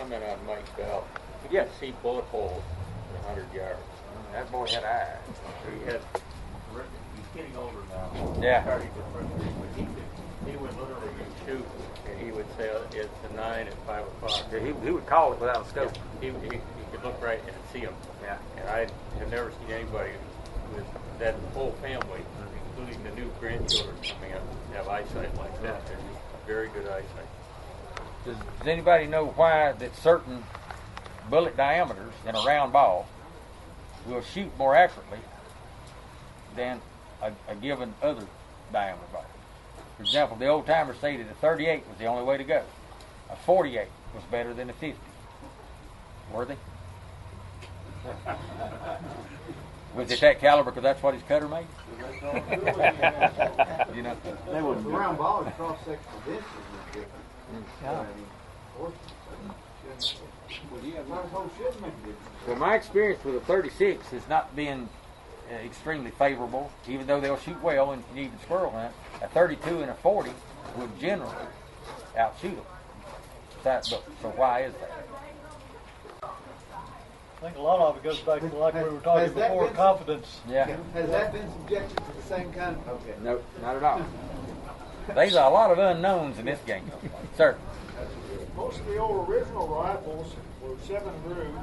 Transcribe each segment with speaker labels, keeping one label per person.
Speaker 1: comment on Mike's belt. You
Speaker 2: Yes.
Speaker 1: could see bullet holes at 100 yards.
Speaker 2: That boy had eyes.
Speaker 1: He's getting older now.
Speaker 2: Yeah.
Speaker 1: Starting to frustrate, but he would literally shoot, and he would say it's a 9 at 5 o'clock.
Speaker 2: Yeah, he would call it without a scope.
Speaker 1: He could look right and see him.
Speaker 2: Yeah.
Speaker 1: And I have never seen anybody with that whole family, including the new grandchildren coming up, have eyesight like that. They're just very good eyesight.
Speaker 2: Does anybody know why that certain bullet diameters in a round ball will shoot more accurately than a given other diameter ball? For example, the old timers say that a 38 was the only way to go. A 48 was better than a 50. Worthy? Was it that caliber because that's what his cutter made? You know?
Speaker 3: They wouldn't. The round ball is cross-sectional distance is different.
Speaker 2: Yeah. Well, my experience with a 36 has not been extremely favorable, even though they'll shoot well and even squirrel hunt. A 32 and a 40 would generally outshoot them. So why is that?
Speaker 4: I think a lot of it goes back to like we were talking before, confidence.
Speaker 2: Yeah.
Speaker 3: Has that been subjected to the same kind of... Okay.
Speaker 2: Nope, not at all. There's a lot of unknowns in this game. Sir.
Speaker 5: Most of the old original rifles were 7 groove.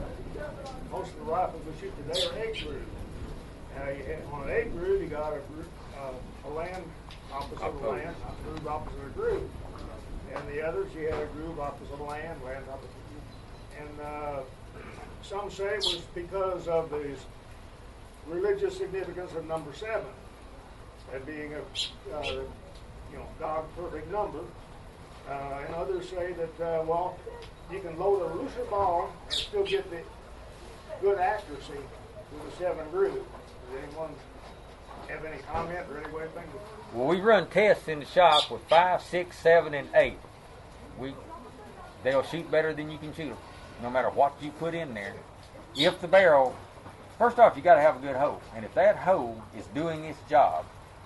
Speaker 5: Most of the rifles we shoot today are 8 groove. On an 8 groove, you got a land opposite of land, a groove opposite a groove. And the others, you had a groove opposite land, land opposite. And some say it was because of the religious significance of number 7, and being a God perfect number. And others say that you can load a looser ball and still get the good accuracy with a 7 groove. Does anyone have any comment or any way of thinking?
Speaker 2: Well, we run tests in the shop with 5, 6, 7, and 8. They'll shoot better than you can shoot them, no matter what you put in there. If the barrel, first off, you got to have a good hole, and if that hole is doing its job,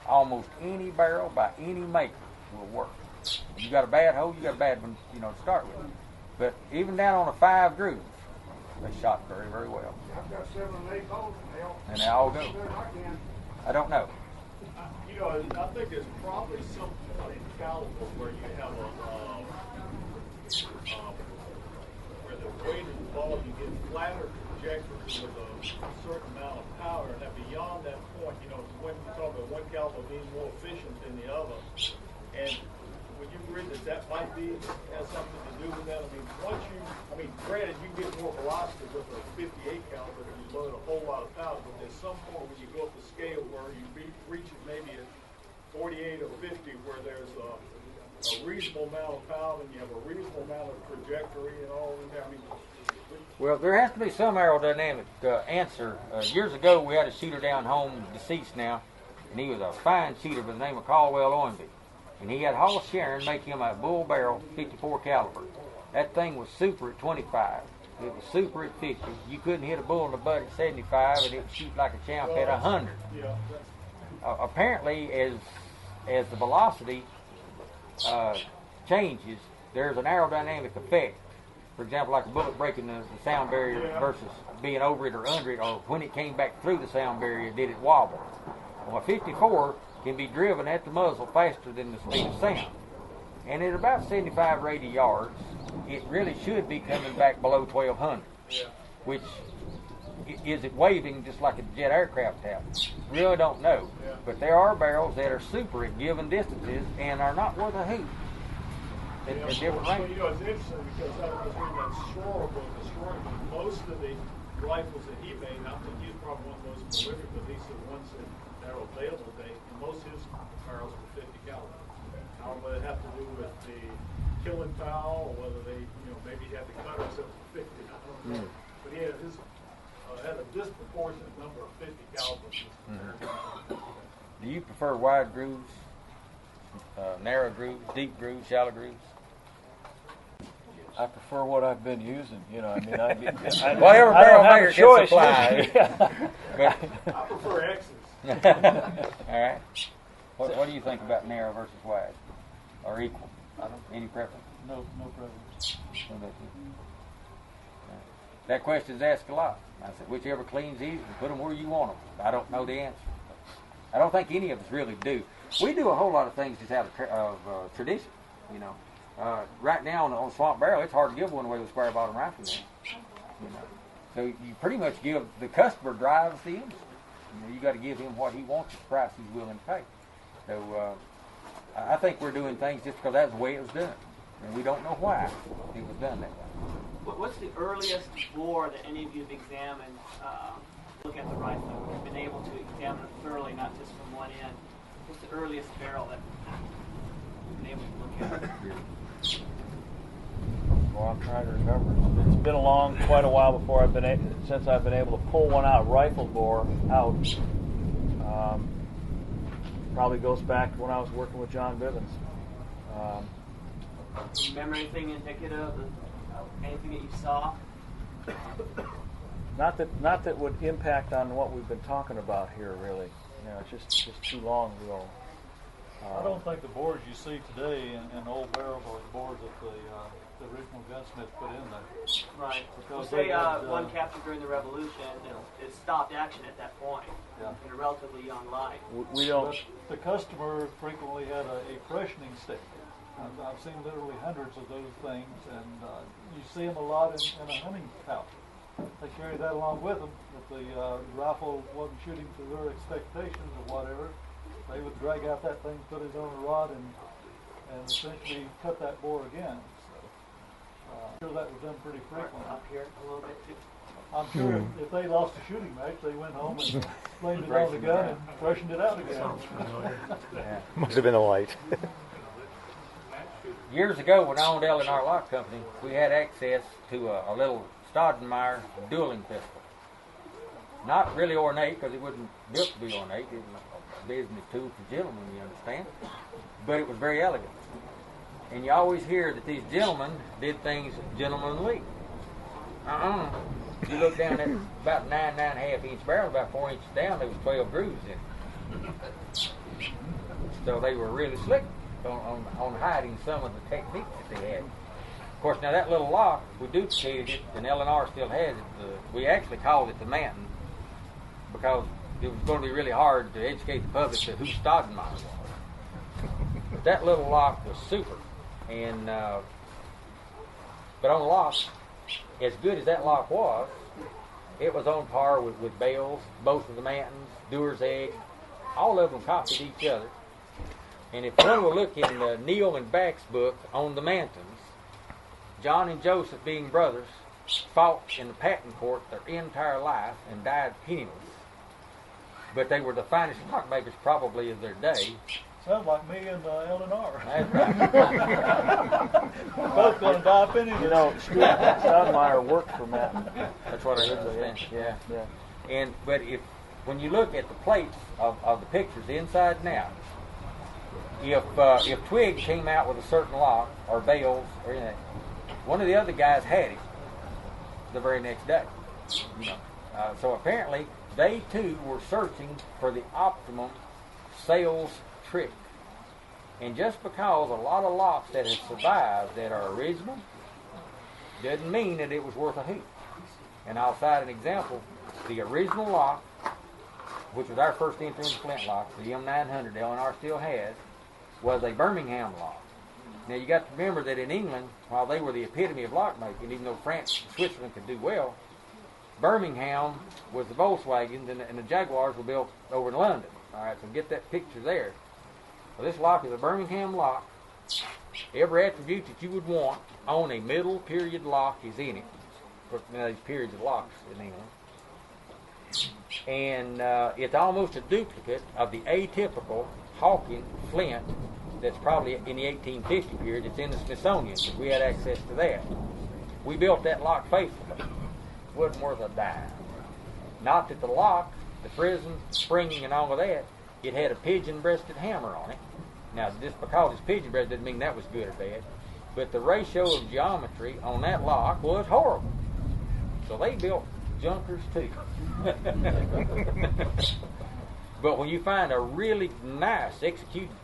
Speaker 2: almost any barrel by any maker will work. If you got a bad hole, you got a bad one, to start with. But even down on a 5 groove, they shot very, very well.
Speaker 5: I've got 7 and 8 holes,
Speaker 2: and they all go. I don't know.
Speaker 6: I think there's probably something in caliber where you have where the weight of the ball, you get flatter trajectories with a certain amount of power, and that beyond that point, when you talk about one caliber being more efficient than the other, and would you agree that might has something to do with that? Granted, you get more velocity with a 58 caliber and you load a whole lot of power, but there's some point when you go up the scale where you reach maybe a 48 or 50 where there's a reasonable amount of power and you have a reasonable amount of trajectory and all of that.
Speaker 2: Well, there has to be some aerodynamic answer. Years ago, we had a shooter down home, deceased now, and he was a fine shooter by the name of Caldwell Owenby. And he had Hall Sharon make him a bull barrel 54 caliber. That thing was super at 25. It was super at 50. You couldn't hit a bull in the butt at 75, and it would shoot like a champ at 100.
Speaker 6: Yeah.
Speaker 2: Apparently, as the velocity changes, there's an aerodynamic effect. For example, like a bullet breaking the sound barrier versus being over it or under it, or when it came back through the sound barrier, did it wobble? Well, a 54 can be driven at the muzzle faster than the speed of sound. And at about 75 or 80 yards, it really should be coming back below 1200, which is it waving just like a jet aircraft happens? Really don't know. But there are barrels that are super at given distances and are not worth a hoot at different ranges.
Speaker 6: It's interesting because I was reading that Shore book, most of the rifles that he made, I think he's probably one of the most prolific, but these are the ones that are available today, and most of his barrels were 50 caliber. I don't know whether it had to do with the killing foul or whether they, maybe he had the cutters that was 50. I don't know. But he had a disproportionate number of 50 calibers.
Speaker 2: Do you prefer wide grooves, narrow grooves, deep grooves, shallow grooves?
Speaker 4: I prefer what I've been using.
Speaker 2: Whatever barrel maker can supply.
Speaker 5: I prefer X's.
Speaker 2: All right. What do you think about narrow versus wide, or equal? Any preference?
Speaker 4: No preference.
Speaker 2: That question's asked a lot. I said, whichever cleans easy, put them where you want them. I don't know the answer. I don't think any of us really do. We do a whole lot of things just out of tradition, you know. Right now on Swamp Barrel, it's hard to give one away with square bottom rifle now, you know. So you pretty much give the customer drives the industry. You know, you got to give him what he wants, the price he's willing to pay. So I think we're doing things just because that's the way it was done, and we don't know why it was done that way.
Speaker 7: What's the earliest bore that any of you have examined? Look at the rifle. You've been able to examine it thoroughly, not just from one end. What's the earliest barrel that you've been able to look at?
Speaker 4: Well, I'm trying to remember. It's been along quite a while before since I've been able to pull one out, rifle bore out. Probably goes back to when I was working with John Bivens.
Speaker 7: Do you remember anything indicative of anything that you saw?
Speaker 4: Not that would impact on what we've been talking about here, really. You know, it's just too long ago.
Speaker 8: I don't think the boards you see today in old barrel are the boards that the original gunsmith put in there.
Speaker 7: Right.
Speaker 8: Because
Speaker 7: Say
Speaker 8: they had,
Speaker 7: one captured during the Revolution, it stopped action at that point in a relatively young life.
Speaker 4: We don't.
Speaker 8: But the customer frequently had a freshening stick. I've seen literally hundreds of those things, and you see them a lot in a hunting pouch. They carry that along with them. If the rifle wasn't shooting to their expectations or whatever, they would drag out that thing, put it on a rod, and essentially cut that bore again. So, I'm sure that was done pretty frequently.
Speaker 7: Up here a little bit too.
Speaker 8: I'm sure if they lost a shooting match, they went home and blamed it on the gun and freshened it out again.
Speaker 9: Must have been a light.
Speaker 2: Years ago, when I owned L&R Lock Company, we had access to a little Stoudemire dueling pistol. Not really ornate, because it wasn't built to be ornate. It was a business tool for gentlemen, you understand. But it was very elegant. And you always hear that these gentlemen did things gentlemanly. You look down at about 9.5 inch barrel, about 4 inches down, there was 12 grooves in it. So they were really slick on hiding some of the techniques that they had. Of course, now that little lock, we duplicated it, and L&R still has it. We actually called it the Manton because it was going to be really hard to educate the public to who Stoudemire was. But that little lock was super. And but on the lock, as good as that lock was, it was on par with Bell's, both of the Mantons, Dewar's Egg. All of them copied each other. And if one will look in Neal and Back's book on the Mantons, John and Joseph, being brothers, fought in the patent court their entire life and died penniless. But they were the finest lockmakers probably of their day.
Speaker 8: Sounds like me and L&R.
Speaker 2: That's right.
Speaker 8: Both going to die penniless.
Speaker 4: You know, Stoudemire worked for Matt.
Speaker 2: That's what I understand.
Speaker 4: Yeah.
Speaker 2: But when you look at the plates of the pictures inside and out, if Twig came out with a certain lock or Bales or anything, one of the other guys had it the very next day. You know, so apparently they too were searching for the optimum sales trick. And just because a lot of locks that have survived that are original doesn't mean that it was worth a hoot. And I'll cite an example. The original lock, which was our first entry into flintlock, the M900 L&R still has, was a Birmingham lock. Now you got to remember that in England, while they were the epitome of lockmaking, even though France and Switzerland could do well, Birmingham was the Volkswagens and the Jaguars were built over in London. All right, so get that picture there. Well, this lock is a Birmingham lock. Every attribute that you would want on a middle period lock is in it. Of course, these periods of locks in England. And it's almost a duplicate of the atypical Hawking flint that's probably in the 1850 period. It's in the Smithsonian, because we had access to that. We built that lock faithfully. Wasn't worth a dime. Not that the lock, the frizzen, springing, and all of that, it had a pigeon-breasted hammer on it. Now, just because it's pigeon-breasted doesn't mean that was good or bad. But the ratio of geometry on that lock was horrible. So they built junkers too. But when you find a really nice executed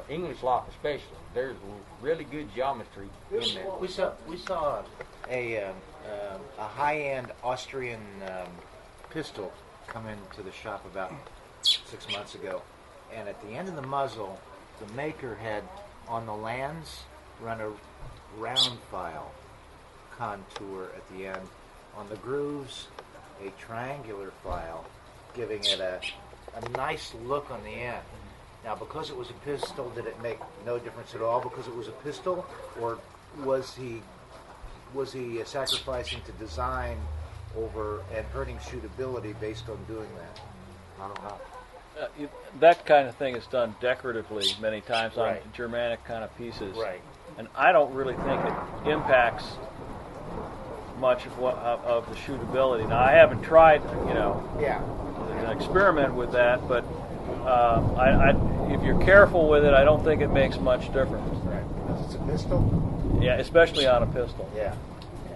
Speaker 2: English lock especially, there's really good geometry in there.
Speaker 10: We saw a high-end Austrian pistol come into the shop about 6 months ago, and at the end of the muzzle, the maker had on the lands run a round file contour at the end. On the grooves, a triangular file, giving it a nice look on the end. Now, because it was a pistol, did it make no difference at all because it was a pistol, or was he sacrificing to design over and hurting shootability based on doing that? I don't know.
Speaker 4: That kind of thing is done decoratively many times on
Speaker 10: Right.
Speaker 4: Germanic kind of pieces.
Speaker 10: Right.
Speaker 4: And I don't really think it impacts much of the shootability. Now, I haven't tried,
Speaker 10: Yeah.
Speaker 4: an experiment with that, but if you're careful with it, I don't think it makes much difference.
Speaker 10: Right. Because it's a pistol?
Speaker 4: Yeah, especially on a pistol.
Speaker 10: Yeah.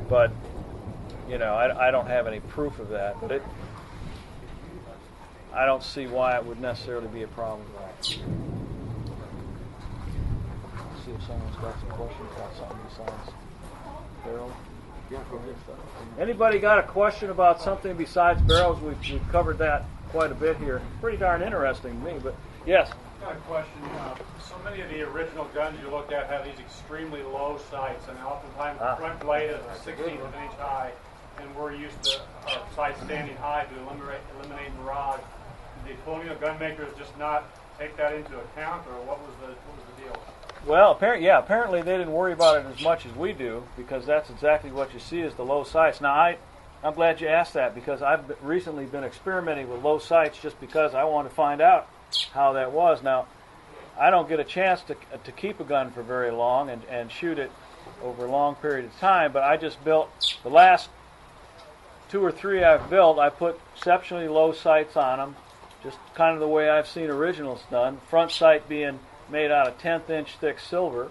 Speaker 4: But, I don't have any proof of that. But I don't see why it would necessarily be a problem. See if someone's got some questions about something besides barrels. Anybody got a question about something besides barrels? We've covered that quite a bit here. Pretty darn interesting to me, but yes.
Speaker 11: Got a question. So many of the original guns you look at have these extremely low sights, and oftentimes the front blade is 1/16 of an inch high, and we're used to our sights standing high to eliminate mirage. Did the colonial gun makers just not take that into account, or what was the deal?
Speaker 4: Well, apparently they didn't worry about it as much as we do, because that's exactly what you see is the low sights. Now, I'm glad you asked that, because I've recently been experimenting with low sights just because I want to find out how that was. Now, I don't get a chance to keep a gun for very long and shoot it over a long period of time, but I just built, the last 2 or 3 I've built, I put exceptionally low sights on them, just kind of the way I've seen originals done. Front sight being made out of 1/10-inch thick silver,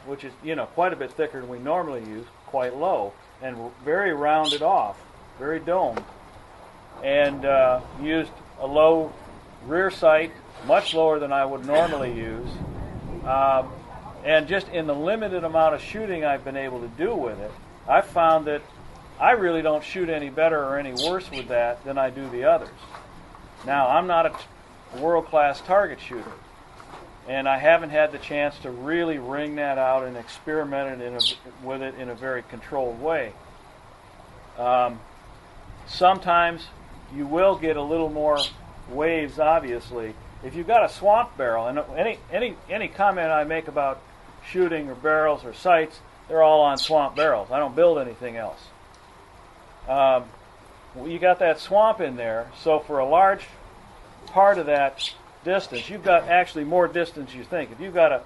Speaker 4: which is quite a bit thicker than we normally use, quite low, and very rounded off, very domed, and used a low rear sight, much lower than I would normally use, and just in the limited amount of shooting I've been able to do with it, I've found that I really don't shoot any better or any worse with that than I do the others. Now, I'm not a world-class target shooter, and I haven't had the chance to really wring that out and experiment with it in a very controlled way. Sometimes you will get a little more waves, obviously. If you've got a swamp barrel, and any comment I make about shooting or barrels or sights, they're all on swamp barrels. I don't build anything else. You got that swamp in there, so for a large part of that distance, you've got actually more distance than you think. If you've got a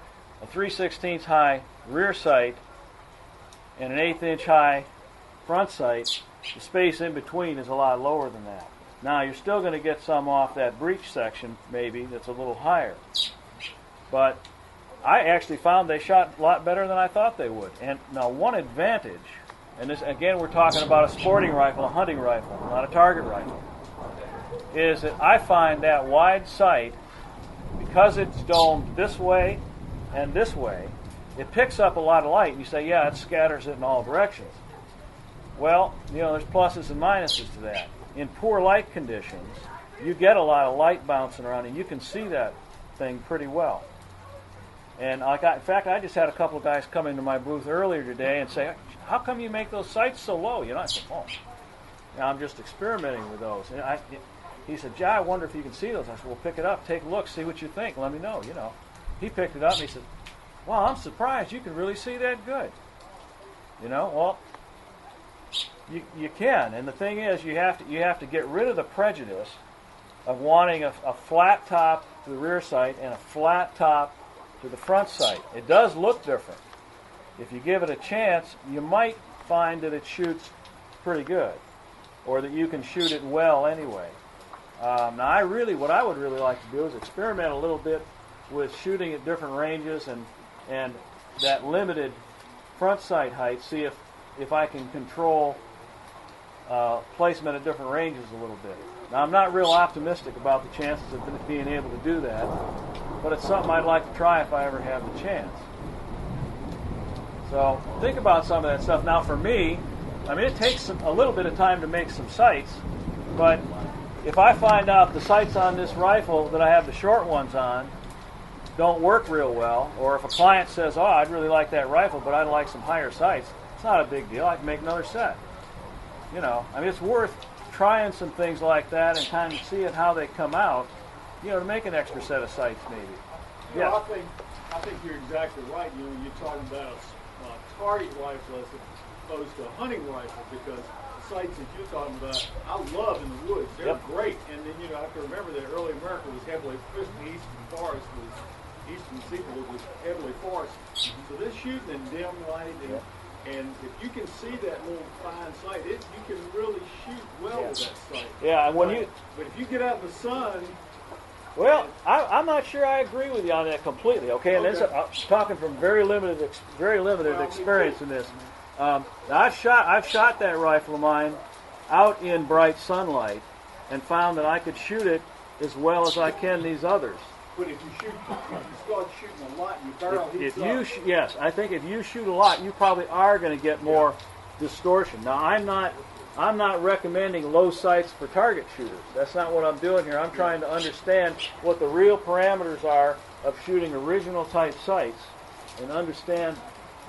Speaker 4: 3/16 high rear sight and an 1/8 high front sight, the space in between is a lot lower than that. Now, you're still going to get some off that breech section, maybe, that's a little higher. But I actually found they shot a lot better than I thought they would. And now, one advantage, and this, again, we're talking about a sporting rifle, a hunting rifle, not a target rifle, is that I find that wide sight, because it's domed this way and this way, it picks up a lot of light. And you say, yeah, it scatters it in all directions. Well, there's pluses and minuses to that. In poor light conditions, you get a lot of light bouncing around, and you can see that thing pretty well. And in fact, I just had a couple of guys come into my booth earlier today and say, how come you make those sights so low? I said, I'm just experimenting with those. And he said, Jay, I wonder if you can see those. I said, well, pick it up, take a look, see what you think, let me know. He picked it up and he said, wow, I'm surprised you can really see that good. Well, you can, and the thing is, you have to get rid of the prejudice of wanting a flat top to the rear sight and a flat top to the front sight. It does look different. If you give it a chance, you might find that it shoots pretty good, or that you can shoot it well anyway. Now, what I would really like to do is experiment a little bit with shooting at different ranges and that limited front sight height. See if I can control placement at different ranges a little bit. Now, I'm not real optimistic about the chances of being able to do that, but it's something I'd like to try if I ever have the chance. So think about some of that stuff. Now for me, I mean, it takes a little bit of time to make some sights, but if I find out the sights on this rifle that I have the short ones on don't work real well, or if a client says, oh, I'd really like that rifle, but I'd like some higher sights, it's not a big deal. I can make another set. You know, I mean, it's worth trying some things like that and kind of seeing how they come out, you know, to make an extra set of sights maybe.
Speaker 6: You know, I think you're exactly right. You know, you're talking about a target rifle as opposed to a hunting rifle, because the sights that you're talking about, I love in the woods. They're great. And then, you know, I have to remember that early America was heavily, especially the eastern forest, eastern seaboard was heavily forested. So they're shooting in dim light, and if you can see that little fine sight, you can really shoot well with that sight.
Speaker 4: Yeah, and when
Speaker 6: but if you get out in the sun.
Speaker 4: Well, I'm not sure I agree with you on that completely. Okay, and this, I'm talking from very limited experience in this. Now I've shot that rifle of mine out in bright sunlight, and found that I could shoot it as well as I can these others.
Speaker 6: But if you start shooting a lot, your barrel heats up.
Speaker 4: Yes, I think if you shoot a lot, you probably are going to get more distortion. Now I'm not recommending low sights for target shooters. That's not what I'm doing here. I'm trying to understand what the real parameters are of shooting original type sights and understand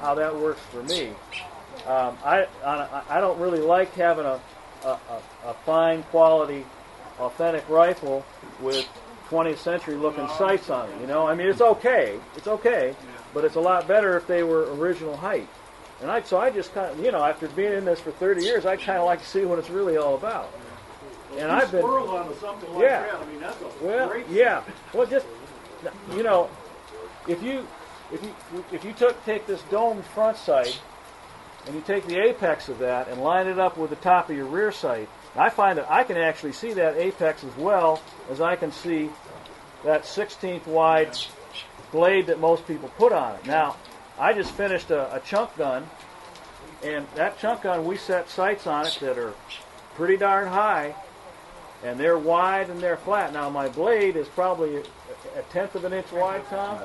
Speaker 4: how that works for me. I don't really like having a fine quality, authentic rifle with 20th century looking sights on it. You know, I mean, it's okay, but it's a lot better if they were original height. And so I just kind of, you know, after being in this for 30 years, I kind of like to see what it's really all about. And I've been,
Speaker 6: on something like that. I mean, that's a great
Speaker 4: well, just, you know, if you take this domed front sight and you take the apex of that and line it up with the top of your rear sight, I find that I can actually see that apex as well as I can see that 16th wide blade that most people put on it. Now, I just finished a chunk gun, and that chunk gun, we set sights on it that are pretty darn high, and they're wide and they're flat. Now, my blade is probably a tenth of an inch wide, Tom.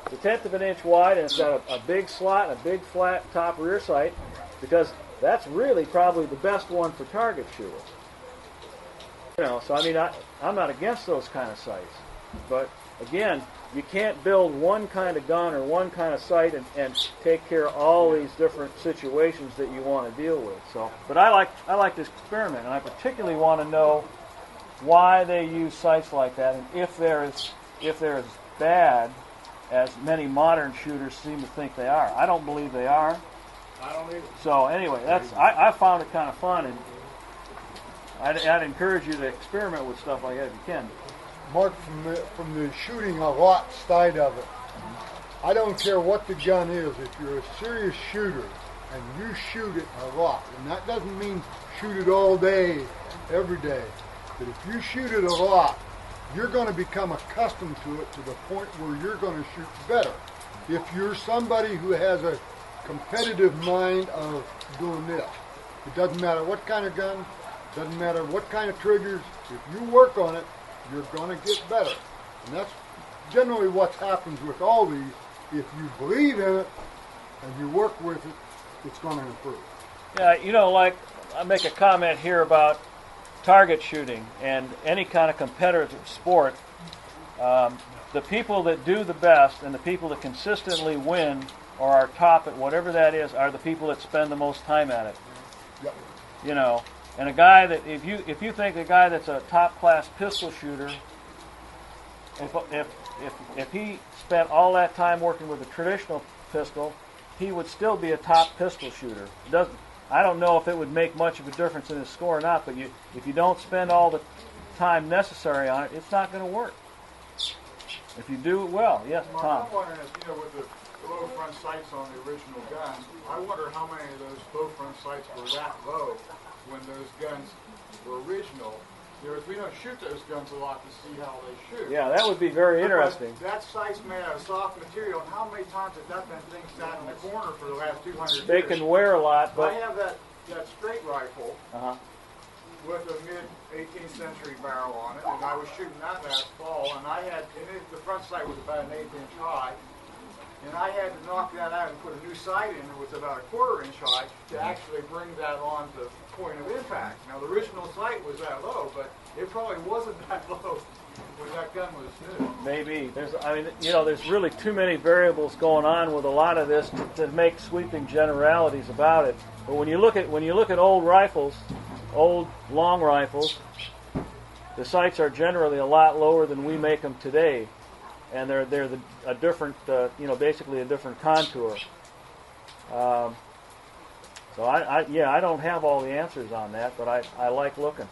Speaker 4: It's a tenth of an inch wide, and it's got a big slot and a big flat top rear sight, because that's really probably the best one for target shooting. You know, so I mean, I'm not against those kind of sights, but again, you can't build one kind of gun or one kind of sight and take care of all these different situations that you want to deal with. So, but I like this experiment, and I particularly want to know why they use sights like that, and if they're as bad as many modern shooters seem to think they are. I don't believe they are.
Speaker 6: I don't either.
Speaker 4: So anyway, I found it kind of fun, and I'd encourage you to experiment with stuff like that if you can.
Speaker 12: Mark, from the shooting a lot side of it, I don't care what the gun is. If you're a serious shooter and you shoot it a lot, and that doesn't mean shoot it all day, every day, but if you shoot it a lot, you're going to become accustomed to it to the point where you're going to shoot better. If you're somebody who has a competitive mind of doing this, it doesn't matter what kind of gun, doesn't matter what kind of triggers, if you work on it, you're going to get better. And that's generally what happens with all these. If you believe in it and you work with it, it's going to improve.
Speaker 4: Yeah, you know, like I make a comment here about target shooting and any kind of competitive sport. The people that do the best and the people that consistently win or are top at whatever that is are the people that spend the most time at it.
Speaker 12: Yep.
Speaker 4: You know, and a guy that if you think a guy that's a top class pistol shooter, if he spent all that time working with a traditional pistol, he would still be a top pistol shooter. I don't know if it would make much of a difference in his score or not, but if you don't spend all the time necessary on it, it's not going to work. If you do it well, yes,
Speaker 5: Mark,
Speaker 4: Tom.
Speaker 5: I'm wondering if, you know, with the low front sights on the original gun, I wonder how many of those low front sights were that low when those guns were original. Because we don't shoot those guns a lot to see how they shoot.
Speaker 4: Yeah, that would be very interesting.
Speaker 5: That sight's made out of soft material, and how many times has that been thing sat in the corner for the last 200 years?
Speaker 4: They can wear a lot, but
Speaker 5: I have that straight rifle with a mid-18th century barrel on it, and I was shooting that last fall, and the front sight was about an 1/8 inch high, And I had to knock that out and put a new sight in that was about a 1/4 inch high to actually bring that on to point of impact. Now the original sight was that low, but it probably wasn't that low when that gun was new.
Speaker 4: Maybe there's really too many variables going on with a lot of this to make sweeping generalities about it. But when you look at old rifles, old long rifles, the sights are generally a lot lower than we make them today, and they're a different basically a different contour. So I don't have all the answers on that, but I like looking.